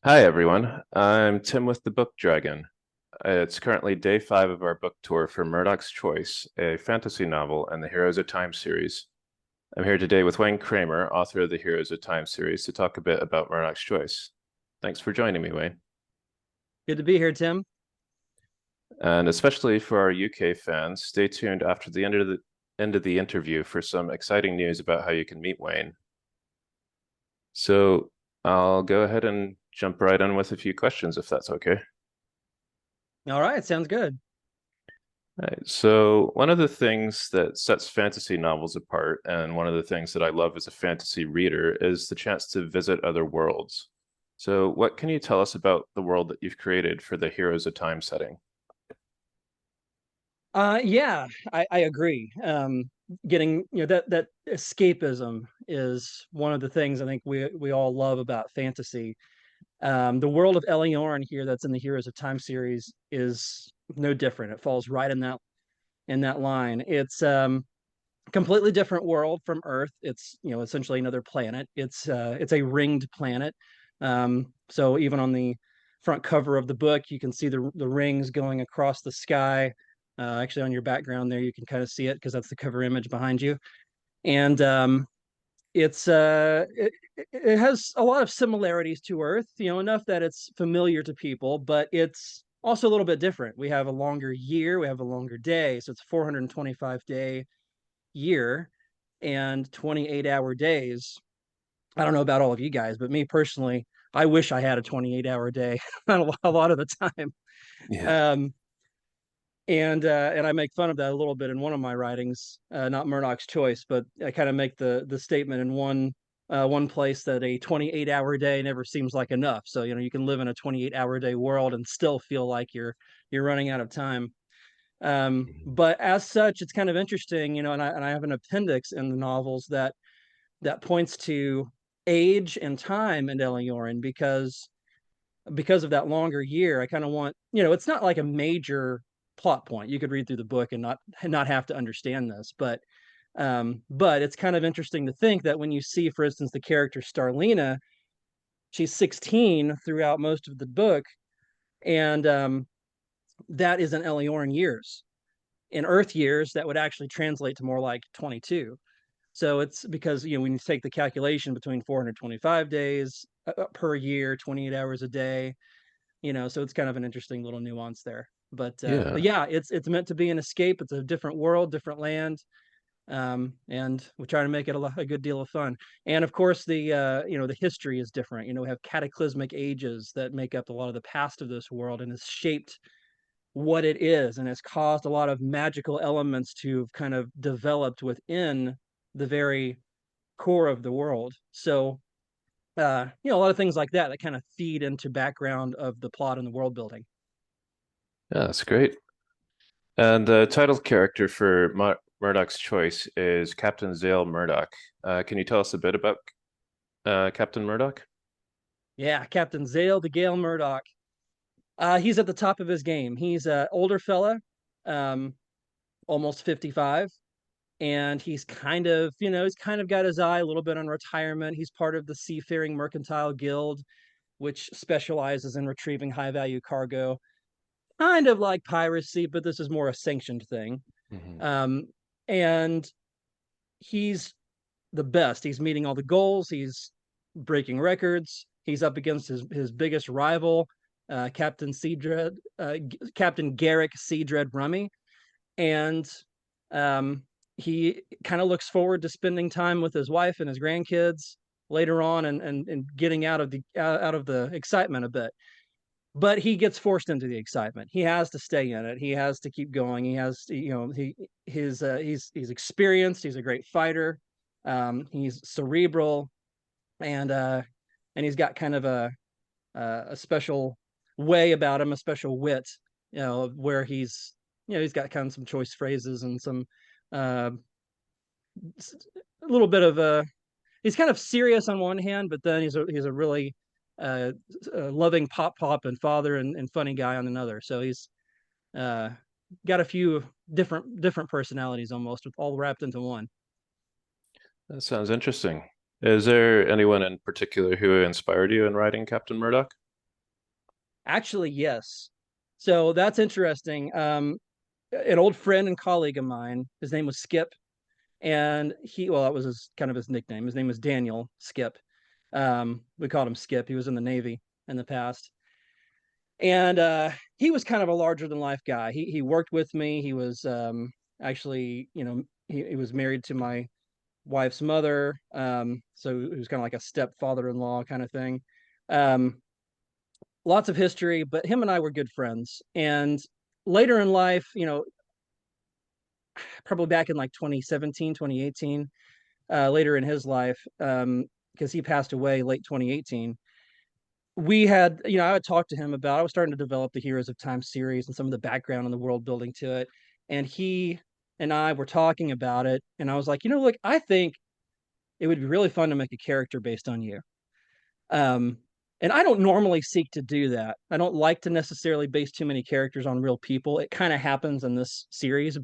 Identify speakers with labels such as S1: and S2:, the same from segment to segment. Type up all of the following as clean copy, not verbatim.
S1: Hi, everyone. I'm Tim with the Book Dragon. It's currently day 5 of our book tour for Murdoch's Choice, a fantasy novel in the Heroes of Time series. I'm here today with Wayne Kramer, author of the Heroes of Time series, to talk a bit about Murdoch's Choice. Thanks for joining me, Wayne.
S2: Good to be here, Tim.
S1: And especially for our UK fans, stay tuned after the end of the interview for some exciting news about how you can meet Wayne. So I'll go ahead and jump right in with a few questions, if that's okay.
S2: All right, sounds good.
S1: Right. So one of the things that sets fantasy novels apart, and one of the things that I love as a fantasy reader, is the chance to visit other worlds. So what can you tell us about the world that you've created for the Heroes of Time setting?
S2: Yeah, I agree. Getting that escapism is one of the things I think we all love about fantasy. The world of Elion here that's in the Heroes of Time series is no different. It falls right in that line. It's completely different world from Earth. It's essentially another planet. It's a ringed planet. So even on the front cover of the book, you can see the rings going across the sky. Actually, on your background there, you can kind of see it because that's the cover image behind you. And it has a lot of similarities to Earth, enough that it's familiar to people, but it's also a little bit different. We have a longer year, we have a longer day, so it's 425-day year and 28-hour days. I don't know about all of you guys, but me personally, I wish I had a 28-hour day a lot of the time.
S1: Yeah.
S2: Um, and I make fun of that a little bit in one of my writings, not Murdoch's Choice, but I kind of make the statement in one place that a 28-hour day never seems like enough. So you can live in a 28-hour day world and still feel like you're running out of time.
S1: Mhm.
S2: But as such, it's kind of interesting, and I have an appendix in the novels that points to age and time in Eliorin because of that longer year. I kind of want, it's not like a major plot point. You could read through the book and not have to understand this, but it's kind of interesting to think that when you see, for instance, the character Starlina, she's 16 throughout most of the book, and that is in Eliorin years. In Earth years, that would actually translate to more like 22. So it's because when you take the calculation between 425 days per year, 28 hours a day, so it's kind of an interesting little nuance there. But
S1: Yeah.
S2: yeah, it's meant to be an escape. It's a different world, different land, and we try to make it a good deal of fun. And of course, the history is different. We have cataclysmic ages that make up a lot of the past of this world, and has shaped what it is, and has caused a lot of magical elements to have kind of developed within the very core of the world. So, a lot of things like that kind of feed into background of the plot and the world building.
S1: Yeah, that's great. And the title character for Murdoch's Choice is Captain Zale Murdoch. Can you tell us a bit about Captain Murdoch?
S2: Yeah, Captain Zale the Gale Murdoch. He's at the top of his game. He's an older fella, um, almost 55, and he's kind of got his eye a little bit on retirement. He's part of the Seafaring Mercantile Guild, which specializes in retrieving high value cargo, kind of like piracy, but this is more a sanctioned thing.
S1: Mhm.
S2: Um, and he's the best. He's meeting all the goals. He's breaking records. He's up against his biggest rival, Captain Garrick Seadread Rummy, and um, he kind of looks forward to spending time with his wife and his grandkids later on, and getting out of the excitement a bit. But he gets forced into the excitement. He has to stay in it. He has to keep going. He has to, he's experienced. He's a great fighter. He's cerebral, and and he's got kind of a special way about him, a special wit, where he's got kind of some choice phrases and some uh, a little bit of a. He's kind of serious on one hand, but then he's a really uh, loving pop and father and funny guy on another. So he's uh, got a few different personalities almost, with all wrapped into one.
S1: That sounds interesting. Is there anyone in particular who inspired you in writing Captain Murdoch?
S2: Actually, yes. So that's interesting. An old friend and colleague of mine, his name was Skip, and well, that was his kind of his nickname. His name was Daniel Skip. We called him Skip. He was in the Navy in the past, and he was kind of a larger than life guy. He worked with me. He was actually, he was married to my wife's mother, so he was kind of like a stepfather-in-law kind of thing. Um, Lots of history, but him and I were good friends. And later in life, probably back in like 2017, 2018, later in his life, because he passed away late 2018, we had, I would talk to him about, I was starting to develop the Heroes of Time series and some of the background and the world building to it. And he and I were talking about it. And I was like, look, I think it would be really fun to make a character based on you. Um, and I don't normally seek to do that. I don't like to necessarily base too many characters on real people. It kind of happens in this series, um,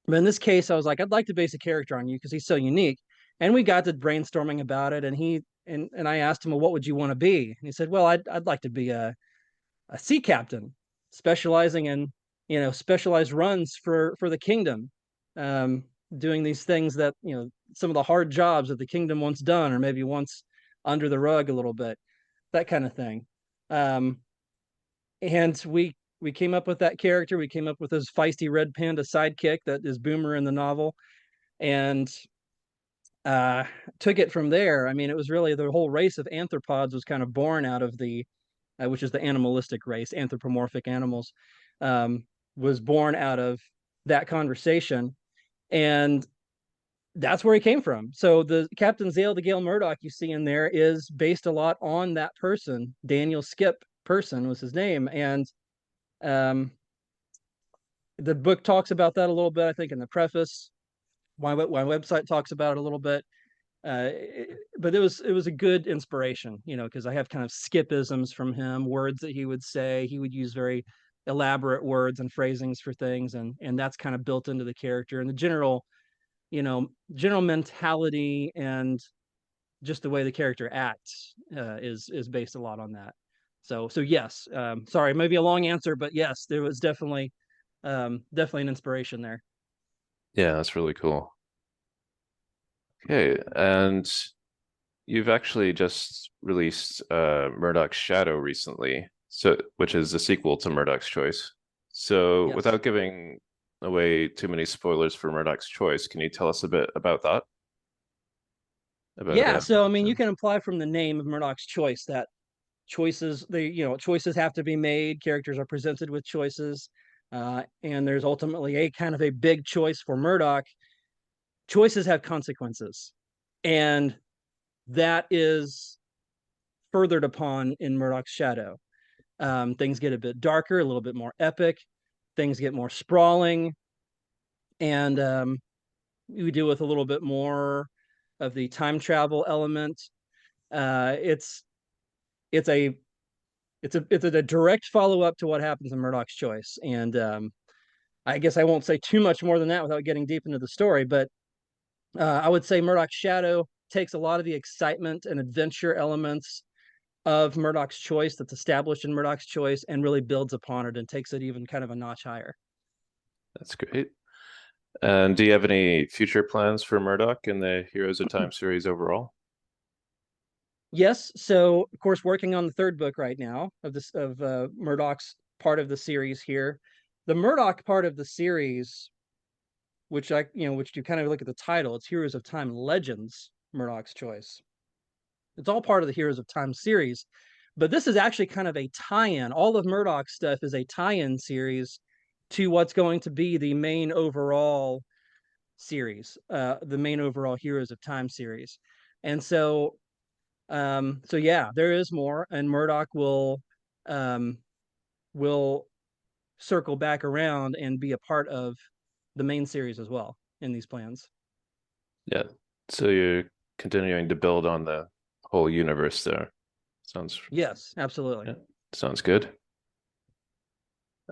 S2: but in this case, I was like, I'd like to base a character on you because he's so unique. And we got to brainstorming about it, and I asked him, well, what would you want to be? And he said, well, I'd like to be a sea captain, specializing in specialized runs for the kingdom, um, doing these things that some of the hard jobs that the kingdom wants done, or maybe once under the rug a little bit, that kind of thing. Um, and we came up with that character. We came up with his feisty red panda sidekick that is Boomer in the novel, and uh, took it from there. I mean, it was really the whole race of anthropods was kind of born out of which is the animalistic race, anthropomorphic animals, um, was born out of that conversation, and that's where he came from. So the Captain Zale, the Gale Murdoch you see in there is based a lot on that person. Daniel Skip person was his name, and um, the book talks about that a little bit. I think in the preface, my website talks about it a little bit. But it was a good inspiration, because I have kind of Skipisms from him, words that he would say. He would use very elaborate words and phrasings for things, and that's kind of built into the character, and the general mentality and just the way the character acts is based a lot on that. So yes, sorry, maybe a long answer, but yes, there was definitely an inspiration there.
S1: Yeah, that's really cool. Okay, and you've actually just released Murdoch's Shadow recently, so which is the sequel to Murdoch's Choice. So,
S2: Yes.
S1: without giving away too many spoilers for Murdoch's Choice, can you tell us a bit about that? About
S2: Yeah, so I mean, you
S1: him?
S2: can imply from the name of Murdoch's Choice that choices have to be made. Characters are presented with choices, and there's ultimately a kind of a big choice for Murdoch. Choices have consequences, and that is furthered upon in Murdoch's Shadow. Things get a bit darker, a little bit more epic. Things get more sprawling, and we deal with a little bit more of the time travel element. Uh, it's it's a it's a direct follow up to what happens in Murdoch's Choice, and I guess I won't say too much more than that without getting deep into the story. But I would say Murdoch's Shadow takes a lot of the excitement and adventure elements of Murdoch's Choice that's established in Murdoch's Choice and really builds upon it and takes it even kind of a notch higher.
S1: That's great. And do you have any future plans for Murdoch in the Heroes of Time series overall?
S2: Yes, so of course working on the third book right now of Murdoch's part of the series here. The Murdoch part of the series, which you kind of look at the title, it's Heroes of Time Legends, Murdoch's Choice. It's all part of the Heroes of Time series, but this is actually kind of a tie-in. All of Murdoch's stuff is a tie-in series to what's going to be the main overall series, the main overall Heroes of Time series. And so yeah, there is more, and Murdoch um, will circle back around and be a part of the main series as well in these plans.
S1: Yeah. So you're continuing to build on the whole universe there. Sounds
S2: Yes, absolutely.
S1: yeah, sounds good.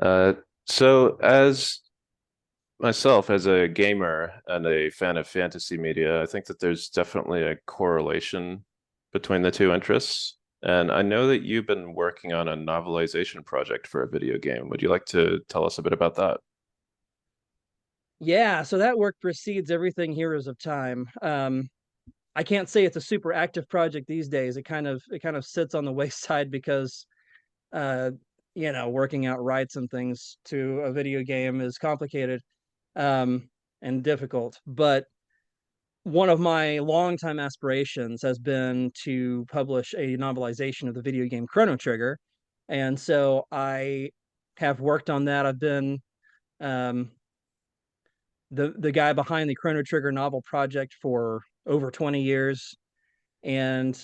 S1: Uh, so as myself, as a gamer and a fan of fantasy media, I think that there's definitely a correlation between the two interests. And I know that you've been working on a novelization project for a video game. Would you like to tell us a bit about that?
S2: Yeah, so that work precedes everything Heroes of Time. I can't say it's a super active project these days. It kind of sits on the wayside because uh working out rights and things to a video game is complicated um and difficult. But one of my longtime aspirations has been to publish a novelization of the video game Chrono Trigger. And so I have worked on that. I've been um the guy behind the Chrono Trigger novel project for over 20 years. And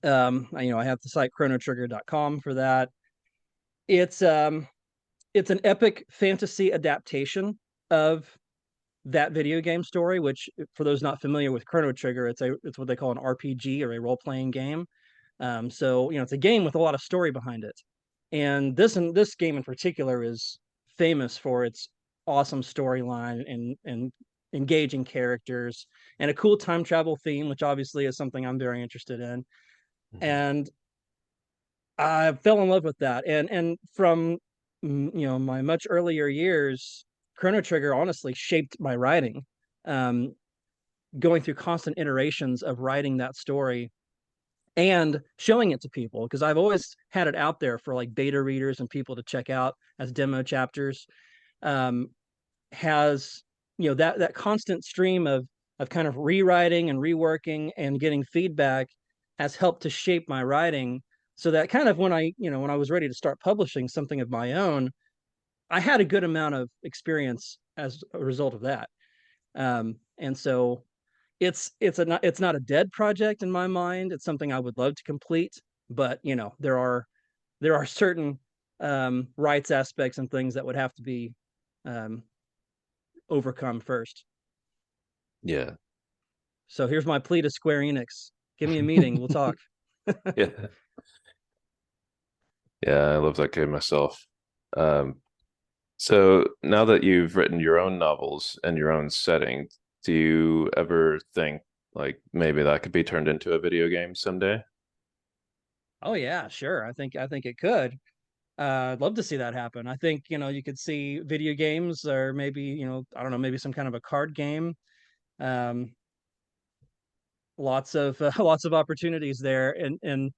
S2: I have the site chronotrigger.com for that. It's um it's an epic fantasy adaptation of that video game story, which for those not familiar with Chrono Trigger, it's what they call an RPG, or a role-playing game. So it's a game with a lot of story behind it. And this game in particular is famous for its awesome storyline and engaging characters and a cool time travel theme, which obviously is something I'm very interested in.
S1: Mhm.
S2: And I fell in love with that. And from my much earlier years, Chrono Trigger honestly shaped my writing. Um, Going through constant iterations of writing that story and showing it to people, because I've always had it out there for like beta readers and people to check out as demo chapters. Um, has that constant stream of kind of rewriting and reworking and getting feedback has helped to shape my writing, so that kind of when I was ready to start publishing something of my own, I had a good amount of experience as a result of that. And so it's not a dead project in my mind. It's something I would love to complete, but there are certain rights aspects and things that would have to be um, overcome first.
S1: Yeah.
S2: So here's my plea to Square Enix: give me a meeting, we'll talk.
S1: Yeah. Yeah, I love that game myself. Um, so now that you've written your own novels and your own setting, do you ever think like maybe that could be turned into a video game someday?
S2: Oh yeah, sure. I think it could. I'd love to see that happen. I think you could see video games, or maybe I don't know, maybe some kind of a card game. Um, lots of lots of opportunities there, and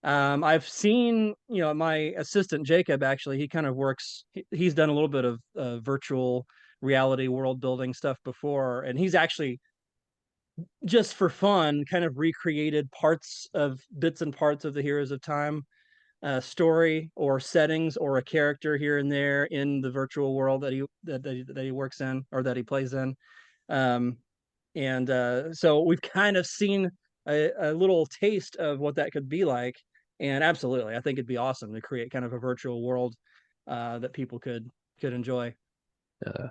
S2: I've seen my assistant Jacob, actually he kind of works. He's done a little bit of virtual reality world building stuff before, and he's actually just for fun kind of recreated bits and parts of the Heroes of Time story or settings or a character here and there in the virtual world that he works in, or that he plays in. Um, and So we've kind of seen a little taste of what that could be like. And absolutely, I think it'd be awesome to create kind of a virtual world that people could enjoy.
S1: Yeah.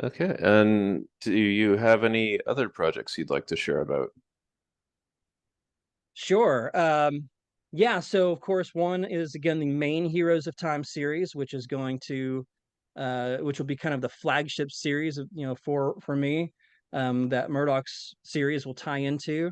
S1: Okay. And do you have any other projects you'd like to share about?
S2: Sure. Yeah, so of course one is again the main Heroes of Time series, which will be kind of the flagship series of for me, that Murdoch's series will tie into.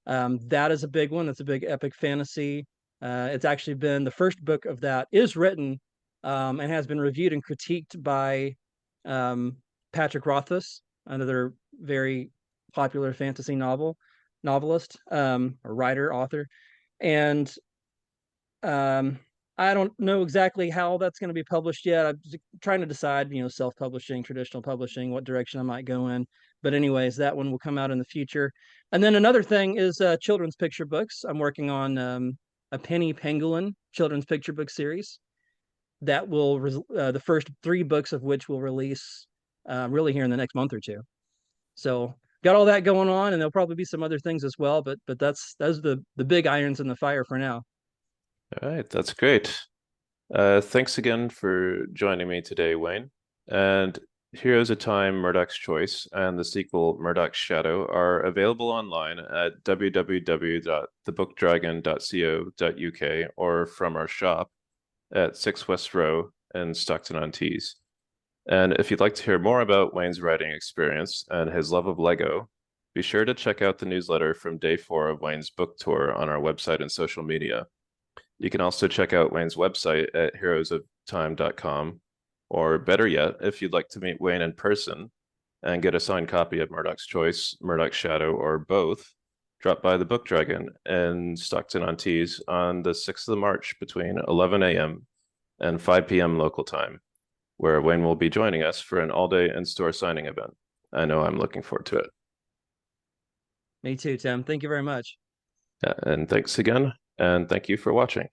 S2: That is a big one. That's a big epic fantasy. It's actually been the first book of that is written, and has been reviewed and critiqued by um, Patrick Rothfuss, another very popular fantasy novelist, or writer, author. And um, I don't know exactly how that's going to be published yet. I'm trying to decide, self-publishing, traditional publishing, what direction I might go in. But anyways, that one will come out in the future. And then another thing is children's picture books. I'm working on a Penny Pangolin children's picture book series that the first three books of which will release really here in the next month or two. So got all that going on, and there'll probably be some other things as well. But that's the big irons in the fire for now.
S1: All right, that's great. Thanks again for joining me today, Wayne. And Heroes of Time, Murdoch's Choice, and the sequel, Murdoch's Shadow, are available online at www.thebookdragon.co.uk or from our shop at 6 West Row in Stockton-on-Tees. And if you'd like to hear more about Wayne's writing experience and his love of Lego, Be sure to check out the newsletter from day 4 of Wayne's book tour on our website and social media. You can also check out Wayne's website at heroesoftime.com, or better yet, if you'd like to meet Wayne in person and get a signed copy of Murdoch's Choice, Murdoch's Shadow, or both, drop by the Book Dragon in Stockton-on-Tees on the 6th of March between 11 a.m. and 5 p.m. local time, where Wayne will be joining us for an all-day in-store signing event. I know I'm looking forward to it.
S2: Me too, Tim. Thank you very much.
S1: And thanks again, and thank you for watching.